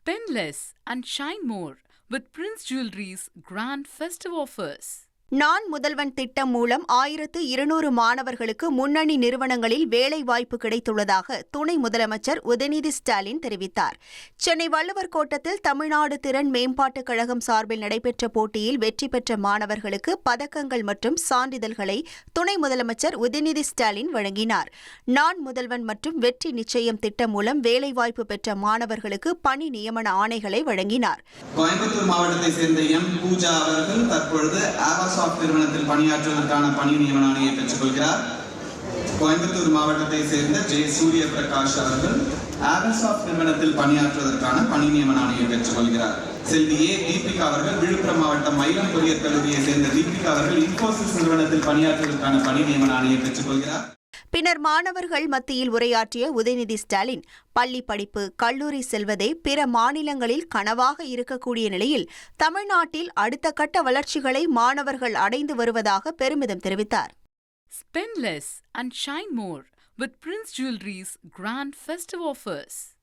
Spend less and shine more with Prince Jewelry's grand festive offers. நான் முதல்வன் திட்டம் மூலம் 1200 மாணவர்களுக்கு முன்னணி நிறுவனங்களில் வேலைவாய்ப்பு கிடைத்துள்ளதாக துணை முதலமைச்சர் உதயநிதி ஸ்டாலின் தெரிவித்தார். சென்னை வள்ளுவர் கோட்டத்தில் தமிழ்நாடு திறன் மேம்பாட்டுக் கழகம் சார்பில் நடைபெற்ற போட்டியில் வெற்றி பெற்ற மாணவர்களுக்கு பதக்கங்கள் மற்றும் சான்றிதழ்களை துணை முதலமைச்சர் உதயநிதி ஸ்டாலின் வழங்கினார். நான் முதல்வன் மற்றும் வெற்றி நிச்சயம் திட்டம் மூலம் வேலைவாய்ப்பு பெற்ற மாணவர்களுக்கு பணி நியமன ஆணைகளை வழங்கினார். கோயம்புத்தூர் மாவட்டத்தைச் சேர்ந்த எம் பூஜா அவர்கள் தற்பொழுது நிறுவனத்தில் பணியாற்றுவதற்கான பணி நியமன ஆணையை பெற்றுக் கொள்கிறார். கோயம்புத்தூர் மாவட்டத்தை சேர்ந்த ஜே சூரிய பிரகாஷ் அவர்கள் ஆவசாப் நிறுவனத்தில் பணியாற்றுவதற்கான பணி நியமன ஆணையை பெற்றுக் கொள்கிறார். செல்வி ஏ தீபிகா அவர்கள் விழுப்புரம் மாவட்டம் மயிலம் பொறியியல் கல்லூரியை சேர்ந்த தீபிகா அவர்கள் இன்போசிஸ் நிறுவனத்தில் பணியாற்றுவதற்கான பணி நியமன ஆணையை பெற்றுக் கொள்கிறார். பின்னர் மாணவர்கள் மத்தியில் உரையாற்றிய உதயநிதி ஸ்டாலின், பள்ளி படிப்பு, கல்லூரி செல்வதே பிற மாநிலங்களில் கனவாக இருக்கக்கூடிய நிலையில் தமிழ்நாட்டில் அடுத்த கட்ட வளர்ச்சிகளை மாணவர்கள் அடைந்து வருவதாக பெருமிதம் தெரிவித்தார். Spend less and shine more with Prince Jewelry's grand festive offers.